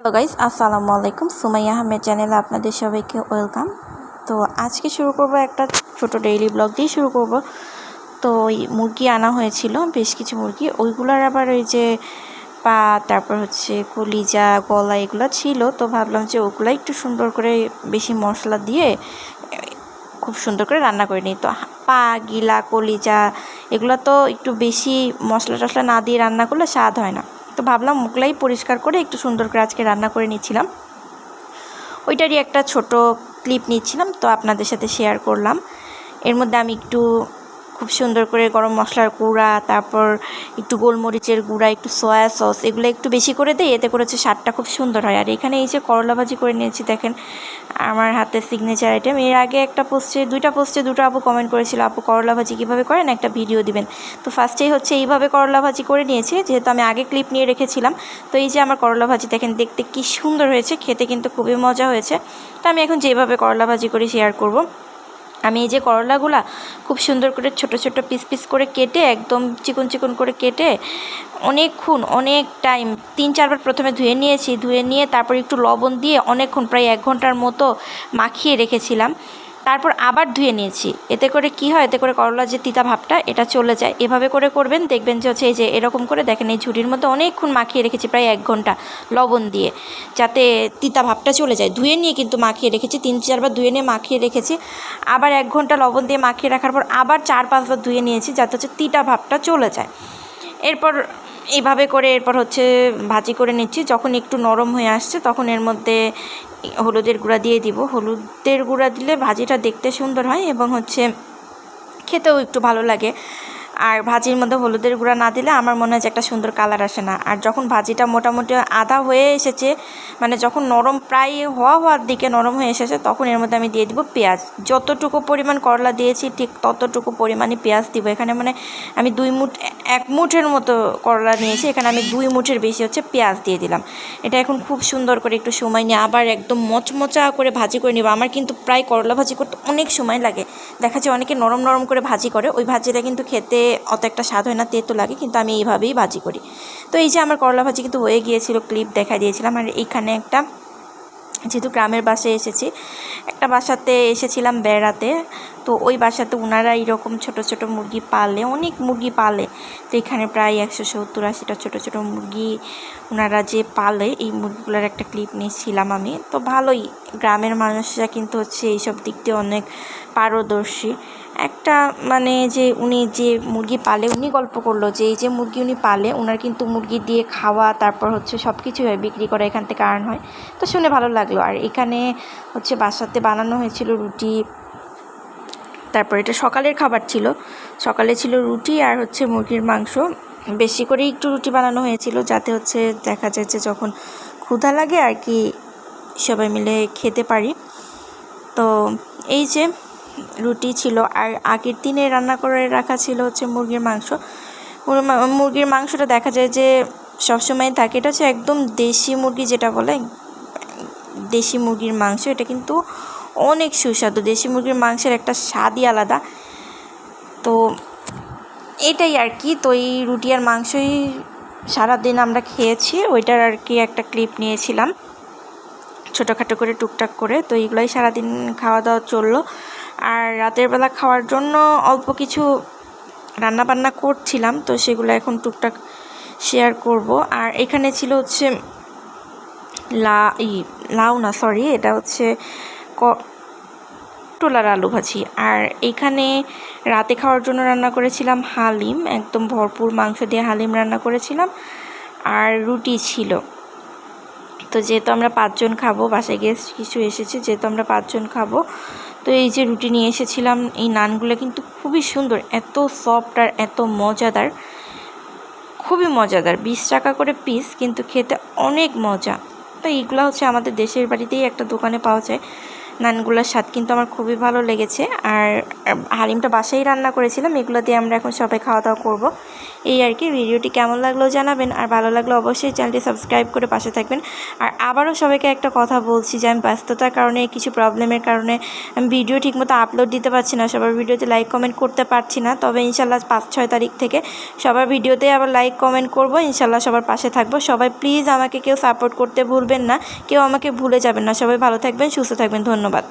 Hello guys, আসসালামু আলাইকুম। সুমাইয়া আহমেদ চ্যানেলে আপনাদের সবাইকে ওয়েলকাম। তো আজকে শুরু করব একটা ছোট ডেইলি ব্লগ দিয়ে শুরু করব। তো ওই মুরগি আনা হয়েছিল, বেশ কিছু মুরগি, ওইগুলোর আবার ওই যে পা, তারপর হচ্ছে কলিজা, গলা এগুলো ছিল। তো ভাবলাম যে ওগুলো একটু সুন্দর করে বেশি মশলা দিয়ে খুব সুন্দর করে রান্না করে নিই। তো পা, গিলা, কলিজা এগুলো তো একটু বেশি মশলা টশলা না দিয়ে রান্না করলে স্বাদ হয় না। তো ভাবলাম মুখলাই পরিষ্কার করে একটু সুন্দর করে আজকে রান্না করে নিচ্ছিলাম, ওইটারই একটা ছোট ক্লিপ নিচ্ছিলাম, তো আপনাদের সাথে শেয়ার করলাম। এর মধ্যে আমি একটু খুব সুন্দর করে গরম মশলার গুঁড়া, তারপর একটু গোলমরিচের গুঁড়া, একটু সয়া সস এগুলো একটু বেশি করে দিই, এতে করে হচ্ছে স্বাদটা খুব সুন্দর হয়। আর এখানে এই যে করলা ভাজি করে নিয়েছি, দেখেন আমার হাতে সিগনেচার আইটেম। এর আগে একটা পোস্টে দুটো আপু কমেন্ট করেছিল, আপু করলা ভাজি কীভাবে করেন একটা ভিডিও দিবেন। তো ফার্স্টেই হচ্ছে এইভাবে করলা ভাজি করে নিয়েছি, যেহেতু আমি আগে ক্লিপ নিয়ে রেখেছিলাম। তো এই যে আমার করলা ভাজি দেখেন, দেখতে কি সুন্দর হয়েছে, খেতে কিন্তু খুবই মজা হয়েছে। তো আমি এখন যেভাবে করলা ভাজি করে শেয়ার করব। আমি এই যে করলাগুলা খুব সুন্দর করে ছোট ছোট পিস পিস করে কেটে, একদম চিকন চিকন করে কেটে অনেকক্ষণ, অনেক টাইম 3-4 বার প্রথমে ধুয়ে নিয়েছি। ধুয়ে নিয়ে তারপর একটু লবণ দিয়ে অনেকক্ষণ, প্রায় 1 ঘন্টার মতো মাখিয়ে রেখেছিলাম। তারপর আবার ধুয়ে নিয়েছি। এতে করে কি হয়, এতে করে করলার যে তিতা ভাবটা এটা চলে যায়। এভাবে করে করবেন, দেখবেন যে হচ্ছে এই যে এরকম করে দেখেন, এই ঝুড়ির মধ্যে অনেকক্ষণ মাখিয়ে রেখেছি, প্রায় 1 ঘন্টা লবণ দিয়ে, যাতে তিতা ভাবটা চলে যায়। ধুয়ে নিয়ে কিন্তু মাখিয়ে রেখেছি, 3-4 বার ধুয়ে নিয়ে মাখিয়ে রেখেছি। আবার 1 ঘন্টা লবণ দিয়ে মাখিয়ে রাখার পর আবার 4-5 বার ধুয়ে নিয়েছি, যাতে হচ্ছে তিতা ভাবটা চলে যায়। এরপর এইভাবে করে এরপর হচ্ছে ভাজি করে নিচ্ছি। যখন একটু নরম হয়ে আসছে তখন এর মধ্যে হলুদের গুঁড়া দিয়ে দিব। হলুদের গুঁড়া দিলে ভাজিটা দেখতে সুন্দর হয় এবং হচ্ছে খেতেও একটু ভালো লাগে। আর ভাজির মধ্যে হলুদের গুঁড়া না দিলে আমার মনে হয় যে একটা সুন্দর কালার আসে না। আর যখন ভাজিটা মোটামুটি আধা হয়ে এসেছে, মানে যখন নরম প্রায় হওয়ার দিকে নরম হয়ে এসেছে, তখন এর মধ্যে আমি দিয়ে দিব পেঁয়াজ। যতটুকু পরিমাণ করলা দিয়েছি ঠিক ততটুকু পরিমাণই পেঁয়াজ দিব। এখানে মানে আমি 1 মুঠের মতো করলা নিয়েছি, এখানে আমি 2 মুঠের বেশি হচ্ছে পেঁয়াজ দিয়ে দিলাম। এটা এখন খুব সুন্দর করে একটু সময় নিয়ে আবার একদম মচমচা করে ভাজি করে নেব। আমার কিন্তু প্রায় করলা ভাজি করতে অনেক সময় লাগে। দেখা যায় অনেকে নরম নরম করে ভাজি করে, ওই ভাজিটা কিন্তু খেতে অত একটা স্বাদ হয় না, তেতো লাগে, কিন্তু আমি এইভাবেই ভাজি করি। তো এই যে আমার করলা ভাজি কিন্তু হয়ে গিয়েছিল, ক্লিপ দেখা দিয়েছিলাম। আর এইখানে একটা, যেহেতু গ্রামের বাসায় এসেছি, একটা বাসাতে এসেছিলাম বেড়াতে, তো ওই বাসাতে ওনারা এইরকম ছোট ছোট মুরগি পালে, অনেক মুরগি পালে। তো এখানে প্রায় 170-80টা ছোটো ছোটো মুরগি ওনারা যে পালে, এই মুরগিগুলোর একটা ক্লিপ নিয়েছিলাম আমি। তো ভালোই, গ্রামের মানুষরা কিন্তু হচ্ছে এইসব দিক দিয়ে অনেক পারদর্শী। একটা মানে যে উনি যে মুরগি পালে, উনি গল্প করলো যে এই যে মুরগি উনি পালে, ওনার কিন্তু মুরগি দিয়ে খাওয়া, তারপর হচ্ছে সব কিছুই হয়, বিক্রি করা এখান থেকে আর্ন হয়। তো শুনে ভালো লাগলো। আর এখানে হচ্ছে বাসাতে বানানো হয়েছিল রুটি, তারপর এটা সকালের খাবার ছিল, সকালে ছিল রুটি আর হচ্ছে মুরগির মাংস। বেশি করে একটু রুটি বানানো হয়েছিল, যাতে হচ্ছে দেখা যাচ্ছে যখন ক্ষুধা লাগে আর কি সবাই মিলে খেতে পারি। তো এই যে রুটি ছিল, আর আগের দিনে রান্না করে রাখা ছিল হচ্ছে মুরগির মাংস। মুরগির মাংসটা দেখা যায় যে সবসময় থাকে, এটা হচ্ছে একদম দেশি মুরগি, যেটা বলে দেশি মুরগির মাংস। এটা কিন্তু অনেক সুস্বাদু, দেশি মুরগির মাংসের একটা স্বাদই আলাদা। তো এটাই আর কি। তো এই রুটি আর মাংসই সারাদিন আমরা খেয়েছি, ওইটার আর কি একটা ক্লিপ নিয়েছিলাম ছোটোখাটো করে, টুকটাক করে। তো এইগুলোই সারাদিন খাওয়া দাওয়া চললো। আর রাতের বেলা খাওয়ার জন্য অল্প কিছু রান্নাবান্না করছিলাম, তো সেগুলো এখন টুকটাক শেয়ার করব। আর এখানে ছিল হচ্ছে লাউ না, সরি, এটা হচ্ছে টোলার আলু ভাজি। আর এখানে রাতে খাওয়ার জন্য রান্না করেছিলাম হালিম, একদম ভরপুর মাংস দিয়ে হালিম রান্না করেছিলাম, আর রুটি ছিল। তো যেহেতু আমরা 5 জন খাবো, বাসায় গেস্ট কিছু এসেছে, যেহেতু আমরা 5 জন খাবো, তো এই যে রুটি নিয়ে এসেছিলাম। এই নানগুলো কিন্তু খুবই সুন্দর, এত সফট আর এত মজাদার, খুবই মজাদার। 20 টাকা করে পিস, কিন্তু খেতে অনেক মজা। তো এইগুলো হচ্ছে আমাদের দেশের বাড়িতেই একটা দোকানে পাওয়া যায়, নানগুলোর স্বাদ কিন্তু আমার খুবই ভালো লেগেছে। আর হালিমটা বাসায় রান্না করেছিলাম, এগুলো দিয়ে আমরা এখন সবাই খাওয়া দাওয়া করবো। এই আর কি। ভিডিওটি কেমন লাগলো জানাবেন, আর ভালো লাগলে অবশ্যই চ্যানেলটি সাবস্ক্রাইব করে পাশে থাকবেন। আর আবারও সবাইকে একটা কথা বলছি যে আমি ব্যস্ততার কারণে, কিছু প্রবলেমের কারণে আমি ভিডিও ঠিকমতো আপলোড দিতে পারছি না, সবার ভিডিওতে লাইক কমেন্ট করতে পারছি না। তবে ইনশাল্লাহ 5-6 তারিখ থেকে সবার ভিডিওতে আবার লাইক কমেন্ট করব, ইনশাল্লাহ সবার পাশে থাকবো। সবাই প্লিজ আমাকে কেউ সাপোর্ট করতে ভুলবেন না, কেউ আমাকে ভুলে যাবেন না। সবাই ভালো থাকবেন, সুস্থ থাকবেন। ধন্যবাদ।